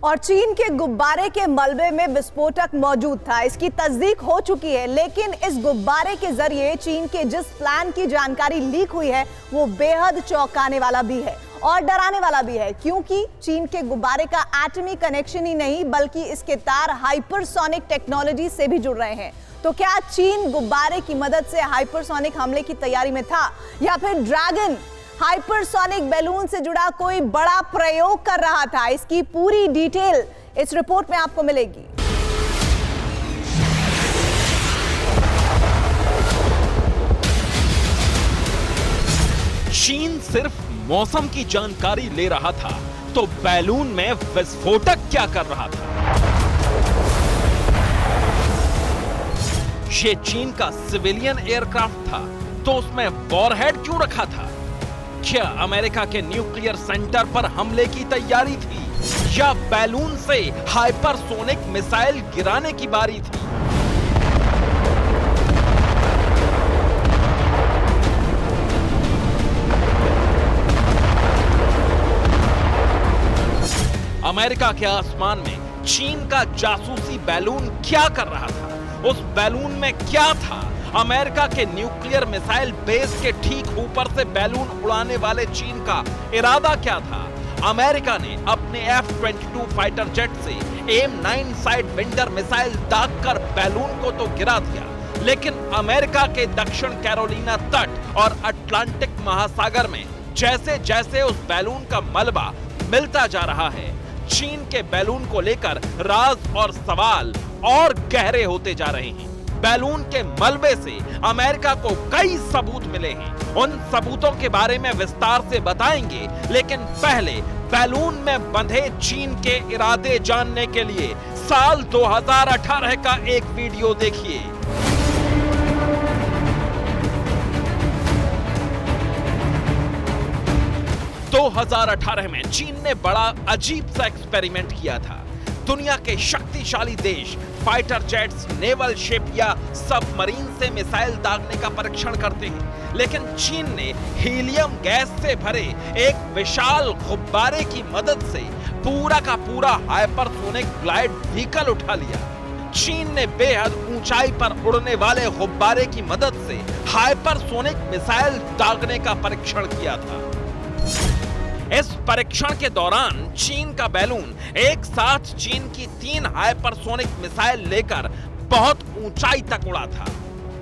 और चीन के गुब्बारे के मलबे में विस्फोटक मौजूद था। इसकी तस्दीक हो चुकी है, लेकिन इस गुब्बारे के जरिए चीन के जिस प्लान की जानकारी लीक हुई है वो बेहद चौंकाने वाला भी है और डराने वाला भी है, क्योंकि चीन के गुब्बारे का एटमी कनेक्शन ही नहीं बल्कि इसके तार हाइपरसोनिक टेक्नोलॉजी से भी जुड़ रहे हैं। तो क्या चीन गुब्बारे की मदद से हाइपरसोनिक हमले की तैयारी में था, या फिर ड्रैगन हाइपरसोनिक बैलून से जुड़ा कोई बड़ा प्रयोग कर रहा था? इसकी पूरी डिटेल इस रिपोर्ट में आपको मिलेगी। चीन सिर्फ मौसम की जानकारी ले रहा था तो बैलून में विस्फोटक क्या कर रहा था? ये चीन का सिविलियन एयरक्राफ्ट था तो उसमें वॉरहेड क्यों रखा था? क्या अमेरिका के न्यूक्लियर सेंटर पर हमले की तैयारी थी या बैलून से हाइपरसोनिक मिसाइल गिराने की बारी थी? अमेरिका के आसमान में चीन का जासूसी बैलून क्या कर रहा था? उस बैलून में क्या था? अमेरिका के न्यूक्लियर मिसाइल बेस के ठीक ऊपर से बैलून उड़ाने वाले चीन का इरादा क्या था? अमेरिका ने अपने F-22 फाइटर जेट से AIM-9 साइड विंडर मिसाइल दागकर बैलून को तो गिरा दिया, लेकिन अमेरिका के दक्षिण कैरोलिना तट और अटलांटिक महासागर में जैसे जैसे उस बैलून का मलबा मिलता जा रहा है, चीन के बैलून को लेकर राज और सवाल और गहरे होते जा रहे हैं। बैलून के मलबे से अमेरिका को कई सबूत मिले हैं, उन सबूतों के बारे में विस्तार से बताएंगे, लेकिन पहले बैलून में बंधे चीन के इरादे जानने के लिए साल 2018 का एक वीडियो देखिए। तो 2018 में चीन ने बड़ा अजीब सा एक्सपेरिमेंट किया था। दुनिया के शक्तिशाली देश फाइटर जेट्स, नेवल शिप या सबमरीन से मिसाइल दागने का परीक्षण करते हैं, लेकिन चीन ने हीलियम गैस से भरे एक विशाल गुब्बारे की मदद से पूरा का पूरा हाइपरसोनिक ग्लाइड व्हीकल उठा लिया। चीन ने बेहद ऊंचाई पर उड़ने वाले गुब्बारे की मदद से हाइपरसोनिक मिसाइल दागने का परीक्षण किया था। इस परीक्षण के दौरान चीन का बैलून एक साथ चीन की 3 हाइपरसोनिक मिसाइल लेकर बहुत ऊंचाई तक उड़ा था।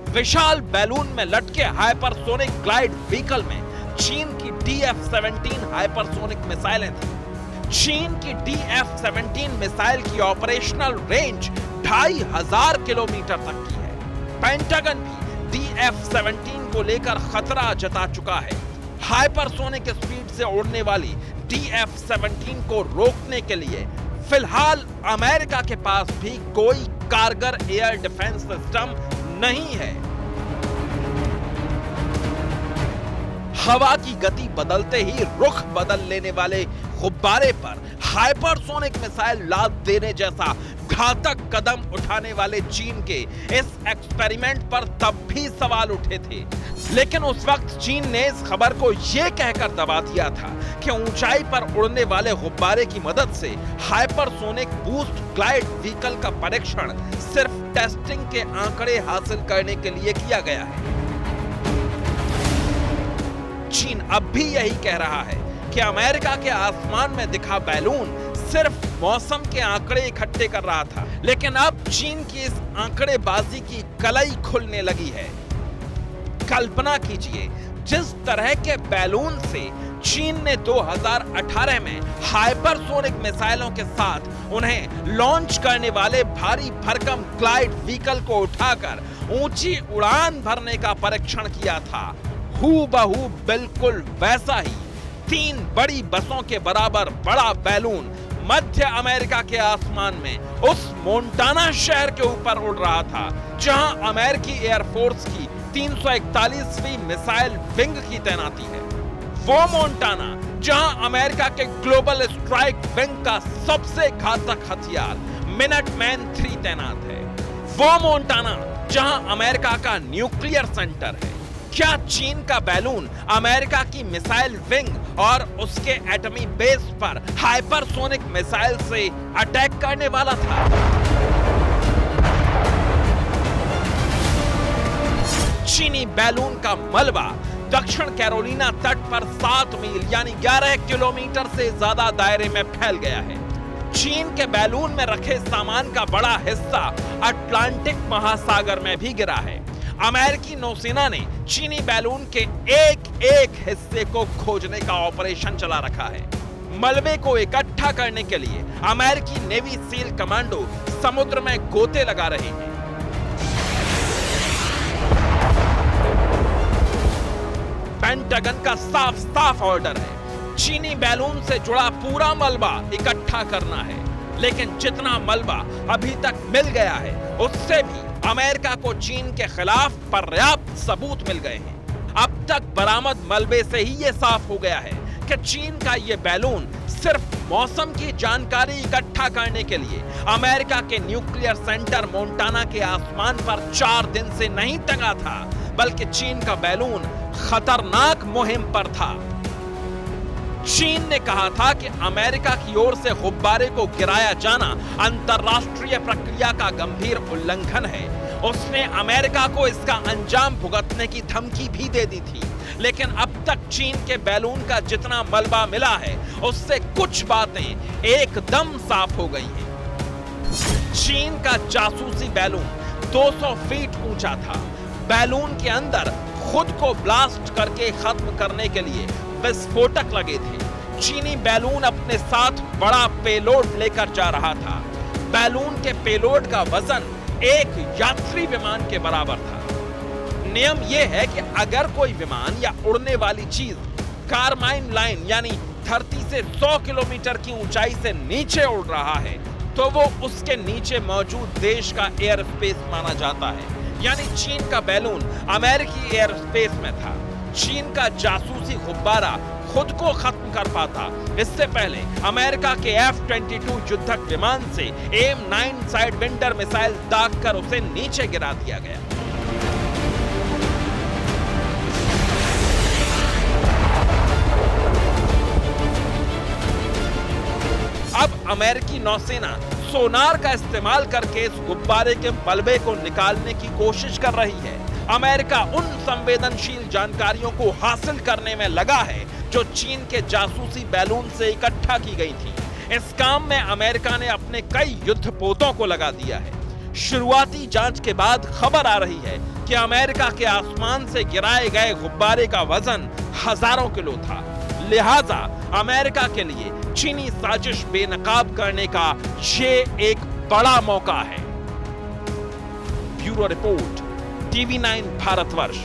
विशाल बैलून में लटके हाइपरसोनिक ग्लाइड व्हीकल में चीन की DF-17 हाइपरसोनिक मिसाइलें थी। चीन की DF-17 मिसाइल की ऑपरेशनल रेंज 2500 किलोमीटर तक की है। पेंटागन भी DF-17 को लेकर खतरा जता चुका है। हाइपरसोनिक स्पीड से उड़ने वाली DF-17 को रोकने के लिए फिलहाल अमेरिका के पास भी कोई कारगर एयर डिफेंस सिस्टम नहीं है। हवा की गति बदलते ही रुख बदल लेने वाले गुब्बारे पर हाइपरसोनिक मिसाइल लाद देने जैसा घातक कदम उठाने वाले चीन के इस एक्सपेरिमेंट पर तब भी सवाल उठे थे, लेकिन उस वक्त चीन ने इस खबर को यह कहकर दबा दिया था कि ऊंचाई पर उड़ने वाले गुब्बारे की मदद से हाइपरसोनिक बूस्ट ग्लाइड व्हीकल का परीक्षण सिर्फ टेस्टिंग के आंकड़े हासिल करने के लिए किया गया है। चीन अब भी यही कह रहा है कि अमेरिका के आसमान में दिखा बैलून सिर्फ मौसम के आंकड़े इकट्ठे कर रहा था, लेकिन अब चीन की इस आंकड़ेबाजी की कलई खुलने लगी है। कल्पना कीजिए, जिस तरह के बैलून से चीन ने 2018 में हाइपरसोनिक मिसाइलों के साथ उन्हें लॉन्च करने वाले भारी भरकम ग्लाइड व्हीकल को उठाकर ऊंची उड़ान भरने का परीक्षण किया था, हूबहू बिल्कुल वैसा ही 3 बड़ी बसों के बराबर बड़ा बैलून मध्य अमेरिका के आसमान में उस मोंटाना शहर के ऊपर उड़ रहा था, जहां अमेरिकी एयरफोर्स की 341वीं मिसाइल विंग की तैनाती है। वो मोंटाना जहां अमेरिका के ग्लोबल स्ट्राइक विंग का सबसे घातक हथियार मिनटमैन 3 तैनात है। वो मोंटाना जहां अमेरिका का न्यूक्लियर सेंटर है। क्या चीन का बैलून अमेरिका की मिसाइल विंग और उसके एटमी बेस पर हाइपरसोनिक मिसाइल से अटैक करने वाला था? चीनी बैलून का मलबा दक्षिण कैरोलिना तट पर 7 मील यानी 11 किलोमीटर से ज्यादा दायरे में फैल गया है। चीन के बैलून में रखे सामान का बड़ा हिस्सा अटलांटिक महासागर में भी गिरा है। अमेरिकी नौसेना ने चीनी बैलून के एक हिस्से को खोजने का ऑपरेशन चला रखा है। मलबे को इकट्ठा करने के लिए अमेरिकी नेवी सील कमांडो समुद्र में गोते लगा रहे हैं। पेंटागन का साफ ऑर्डर है, चीनी बैलून से जुड़ा पूरा मलबा इकट्ठा करना है। लेकिन जितना मलबा अभी तक मिल गया है, उससे भी अमेरिका को चीन के खिलाफ पर्याप्त सबूत मिल गए हैं। अब तक बरामद मलबे से ही यह साफ हो गया है कि चीन का यह बैलून सिर्फ मौसम की जानकारी इकट्ठा करने के लिए अमेरिका के न्यूक्लियर सेंटर मोंटाना के आसमान पर 4 दिन से नहीं टंगा था, बल्कि चीन का बैलून खतरनाक मुहिम पर था। चीन ने कहा था कि अमेरिका की ओर से गुब्बारे को गिराया जाना अंतरराष्ट्रीय प्रक्रिया का गंभीर उल्लंघन है। उसने अमेरिका को इसका अंजाम भुगतने की धमकी भी दे दी थी। लेकिन अब तक चीन के बैलून का जितना मलबा मिला है, उससे कुछ बातें एकदम साफ हो गई हैं। चीन का जासूसी बैलून 200 फीट ऊंचा था। बैलून के अंदर खुद को ब्लास्ट करके खत्म करने के लिए विस्फोटक लगे थे। चीनी बैलून अपने साथ बड़ा पेलोड लेकर जा रहा था। बैलून के पेलोड का वजन एक यात्री विमान के बराबर था। नियम यह है कि अगर कोई विमान या उड़ने वाली चीज कारमाइन लाइन यानी धरती से 100 किलोमीटर की ऊंचाई से नीचे उड़ रहा है, तो वो उसके नीचे मौजूद देश का एयर स्पेस माना जाता है। यानी चीन का बैलून अमेरिकी एयर स्पेस में था। चीन का जासूसी गुब्बारा खुद को खत्म कर पाता, इससे पहले अमेरिका के F-22 युद्धक विमान से AIM-9 साइडविंडर मिसाइल दागकर उसे नीचे गिरा दिया गया। अब अमेरिकी नौसेना सोनार का इस्तेमाल करके इस गुब्बारे के मलबे को निकालने की कोशिश कर रही है। अमेरिका उन संवेदनशील जानकारियों को हासिल करने में लगा है जो चीन के जासूसी बैलून से इकट्ठा की गई थी। इस काम में अमेरिका ने अपने कई युद्धपोतों को लगा दिया है। शुरुआती जांच के बाद खबर आ रही है कि अमेरिका के आसमान से गिराए गए गुब्बारे का वजन हजारों किलो था। लिहाजा अमेरिका के लिए चीनी साजिश बेनकाब करने का ये एक बड़ा मौका है। Bureau report, TV9 Bharatvarsh.